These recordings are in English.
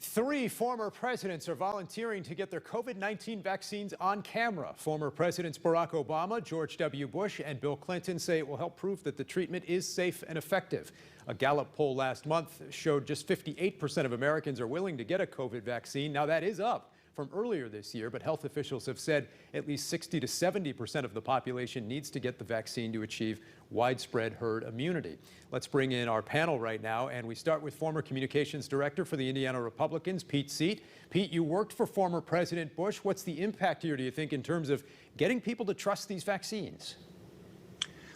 Three former presidents are volunteering to get their COVID-19 vaccines on camera. Former Presidents Barack Obama, George W. Bush, and Bill Clinton say it will help prove that the treatment is safe and effective. A Gallup poll last month showed just 58% of Americans are willing to get a COVID vaccine. Now that is up from earlier this year, but health officials have said at least 60 to 70% of the population needs to get the vaccine to achieve widespread herd immunity. Let's bring in our panel right now, and we start with former communications director for the Indiana Republicans, Pete Seat. Pete, you worked for former President Bush. What's the impact here, do you think, in terms of getting people to trust these vaccines?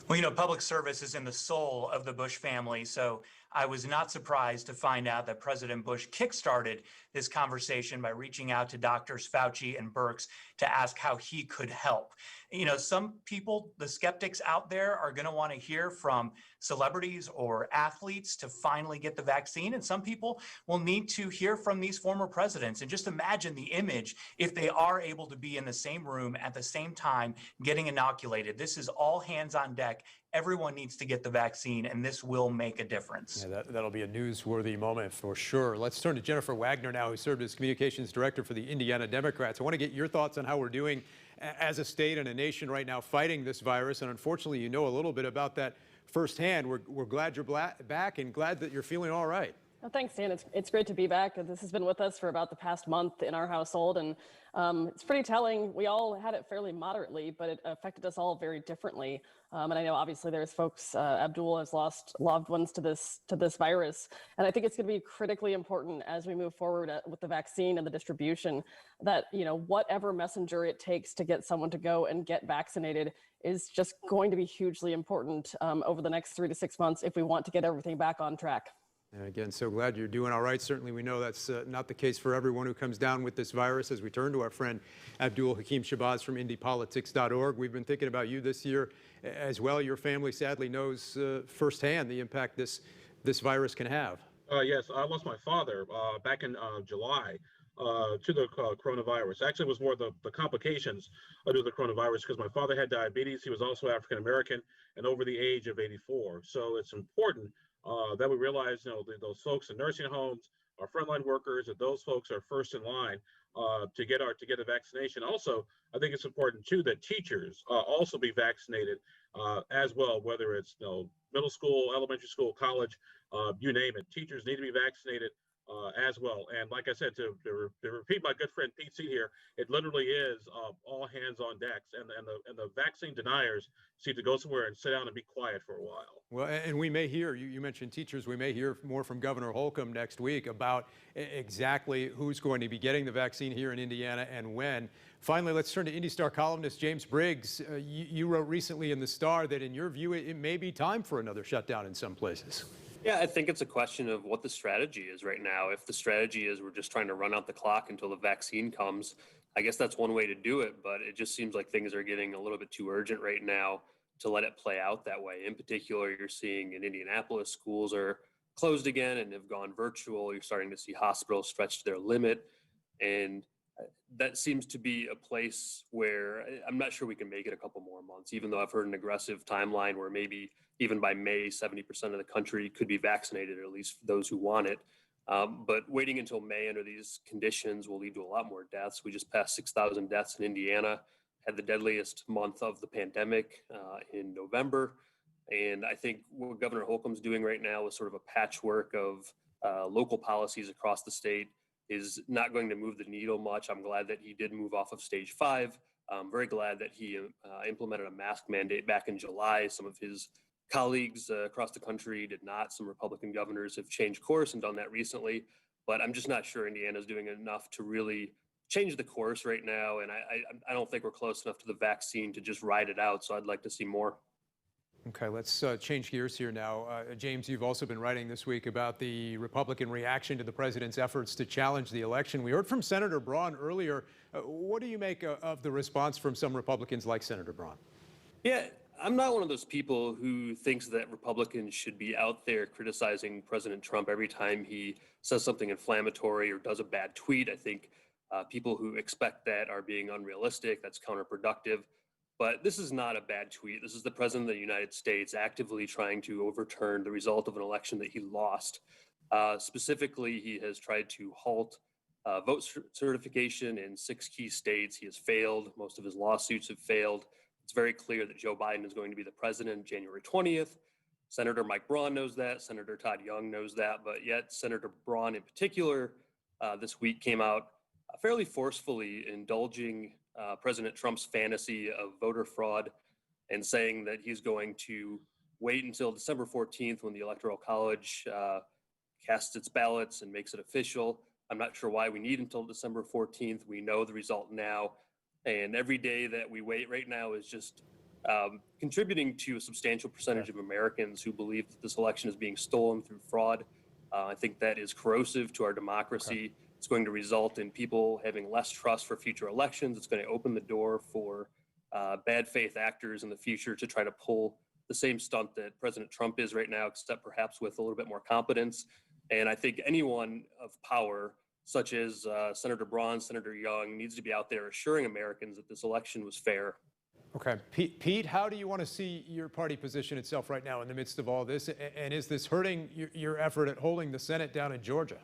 Well, public service is in the soul of the Bush family, so I was not surprised to find out that President Bush kickstarted this conversation by reaching out to doctors Fauci and Birx to ask how he could help. Some people, the skeptics out there, are going to want to hear from celebrities or athletes to finally get the vaccine, and some people will need to hear from these former presidents. And just imagine the image if they are able to be in the same room at the same time getting inoculated. This is all hands on deck. Everyone needs to get the vaccine, and this will make a difference. Yeah, that'll be a newsworthy moment for sure. Let's turn to Jennifer Wagner now, who served as communications director for the Indiana Democrats. I want to get your thoughts on how we're doing as a state and a nation right now fighting this virus. And unfortunately, you know a little bit about that firsthand. We're glad you're back and glad that you're feeling all right. Well, thanks, Dan. It's great to be back. This has been with us for about the past month in our household, and it's pretty telling. We all had it fairly moderately, but it affected us all very differently. And I know obviously there's folks, Abdul has lost loved ones to this virus. And I think it's going to be critically important as we move forward with the vaccine and the distribution that, whatever messenger it takes to get someone to go and get vaccinated is just going to be hugely important over the next 3 to 6 months if we want to get everything back on track. And again, so glad you're doing all right. Certainly we know that's not the case for everyone who comes down with this virus. As we turn to our friend Abdul Hakim Shabazz from IndyPolitics.org, we've been thinking about you this year as well. Your family sadly knows firsthand the impact this virus can have. Yes, I lost my father back in July to the coronavirus. Actually, it was more the complications due to the coronavirus because my father had diabetes. He was also African American and over the age of 84. So it's important that we realize, those folks in nursing homes, our frontline workers, that those folks are first in line to get a vaccination. Also, I think it's important too that teachers also be vaccinated as well, whether it's middle school, elementary school, college, you name it. Teachers need to be vaccinated as well. And like I said, to repeat my good friend Pete Seat here, it literally is all hands on decks, and the vaccine deniers need to go somewhere and sit down and be quiet for a while. Well, and we may hear, you mentioned teachers, we may hear more from Governor Holcomb next week about exactly who's going to be getting the vaccine here in Indiana and when. Finally, let's turn to Indy Star columnist James Briggs. You wrote recently in the Star that in your view, it may be time for another shutdown in some places. Yeah, I think it's a question of what the strategy is right now. If the strategy is we're just trying to run out the clock until the vaccine comes, I guess that's one way to do it, but it just seems like things are getting a little bit too urgent right now to let it play out that way. In particular, you're seeing in Indianapolis, schools are closed again and have gone virtual. You're starting to see hospitals stretch to their limit. And that seems to be a place where I'm not sure we can make it a couple more months, even though I've heard an aggressive timeline where maybe even by May, 70% of the country could be vaccinated, or at least those who want it. But waiting until May under these conditions will lead to a lot more deaths. We just passed 6,000 deaths in Indiana, had the deadliest month of the pandemic in November. And I think what Governor Holcomb's doing right now is sort of a patchwork of local policies across the state is not going to move the needle much. I'm glad that he did move off of stage 5. I'm very glad that he implemented a mask mandate back in July. Some of his colleagues across the country did not. Some Republican governors have changed course and done that recently, but I'm just not sure Indiana's doing enough to really change the course right now. And I don't think we're close enough to the vaccine to just ride it out. So I'd like to see more. Okay, let's change gears here now. James, you've also been writing this week about the Republican reaction to the president's efforts to challenge the election. We heard from Senator Braun earlier. What do you make of the response from some Republicans like Senator Braun? Yeah, I'm not one of those people who thinks that Republicans should be out there criticizing President Trump every time he says something inflammatory or does a bad tweet. I think people who expect that are being unrealistic. That's counterproductive. But this is not a bad tweet. This is the president of the United States actively trying to overturn the result of an election that he lost. Specifically, he has tried to halt vote certification in 6 key states. He has failed. Most of his lawsuits have failed. It's very clear that Joe Biden is going to be the president January 20th. Senator Mike Braun knows that. Senator Todd Young knows that. But yet Senator Braun in particular this week came out fairly forcefully indulging President Trump's fantasy of voter fraud and saying that he's going to wait until December 14th when the Electoral College casts its ballots and makes it official. I'm not sure why we need until December 14th. We know the result now. And every day that we wait right now is just contributing to a substantial percentage of Americans who believe that this election is being stolen through fraud. I think that is corrosive to our democracy. Okay. It's going to result in people having less trust for future elections. It's going to open the door for bad faith actors in the future to try to pull the same stunt that President Trump is right now, except perhaps with a little bit more competence. And I think anyone of power, such as Senator Braun, Senator Young, needs to be out there assuring Americans that this election was fair. Okay. Pete, how do you want to see your party position itself right now in the midst of all this? And is this hurting your effort at holding the Senate down in Georgia?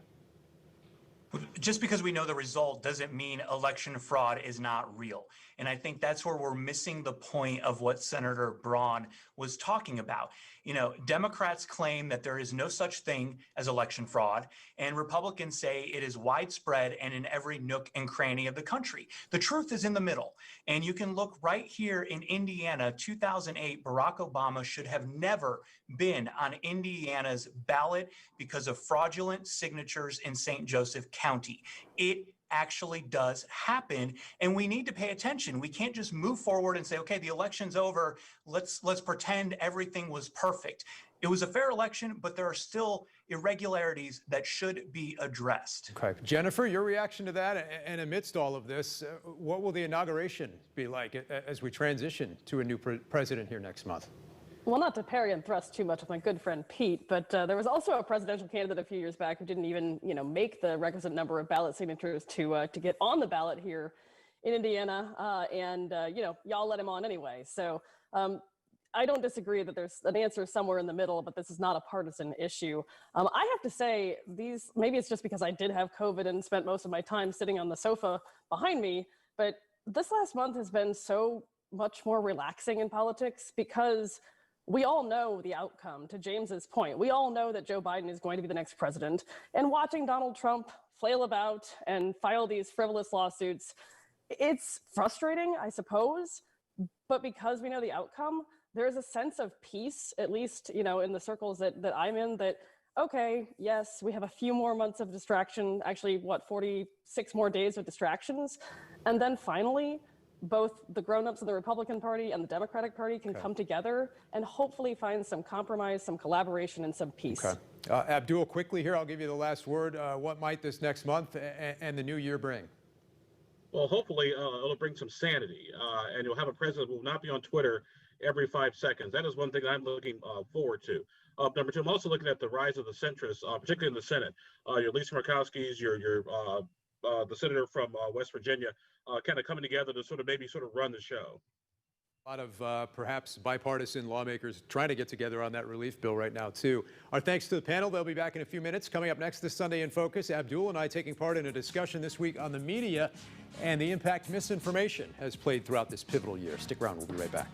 Just because we know the result doesn't mean election fraud is not real. And I think that's where we're missing the point of what Senator Braun was talking about. You know, Democrats claim that there is no such thing as election fraud, and Republicans say it is widespread and in every nook and cranny of the country. The truth is in the middle. And you can look right here in Indiana, 2008, Barack Obama should have never been on Indiana's ballot because of fraudulent signatures in St. Joseph County. It actually does happen, and we need to pay attention. We can't just move forward and say, okay, the election's over. Let's pretend everything was perfect. It was a fair election, but there are still irregularities that should be addressed. Okay. Jennifer, your reaction to that, and amidst all of this, what will the inauguration be like as we transition to a new president here next month? Well, not to parry and thrust too much with my good friend Pete, but there was also a presidential candidate a few years back who didn't even, make the requisite number of ballot signatures to get on the ballot here in Indiana, and y'all let him on anyway. So I don't disagree that there's an answer somewhere in the middle, but this is not a partisan issue. I have to say, maybe it's just because I did have COVID and spent most of my time sitting on the sofa behind me, but this last month has been so much more relaxing in politics because we all know the outcome. To James's point, we all know that Joe Biden is going to be the next president, and watching Donald Trump flail about and file these frivolous lawsuits, it's frustrating, I suppose, but because we know the outcome, there's a sense of peace, at least, in the circles that I'm in, that, okay, yes, we have a few more months of distraction, actually, 46 more days of distractions, and then finally, both the grown-ups of the Republican Party and the Democratic Party can come together and hopefully find some compromise, some collaboration, and some peace. Okay. Abdul, quickly here, I'll give you the last word. What might this next month and the new year bring? Well, hopefully it'll bring some sanity, and you'll have a president who will not be on Twitter every 5 seconds. That is one thing I'm looking forward to. Number two, I'm also looking at the rise of the centrists, particularly in the Senate. Your Lisa Murkowski's, the senator from West Virginia, kind of coming together to maybe run the show. A lot of perhaps bipartisan lawmakers trying to get together on that relief bill right now, too. Our thanks to the panel. They'll be back in a few minutes. Coming up next this Sunday in Focus, Abdul and I taking part in a discussion this week on the media and the impact misinformation has played throughout this pivotal year. Stick around. We'll be right back.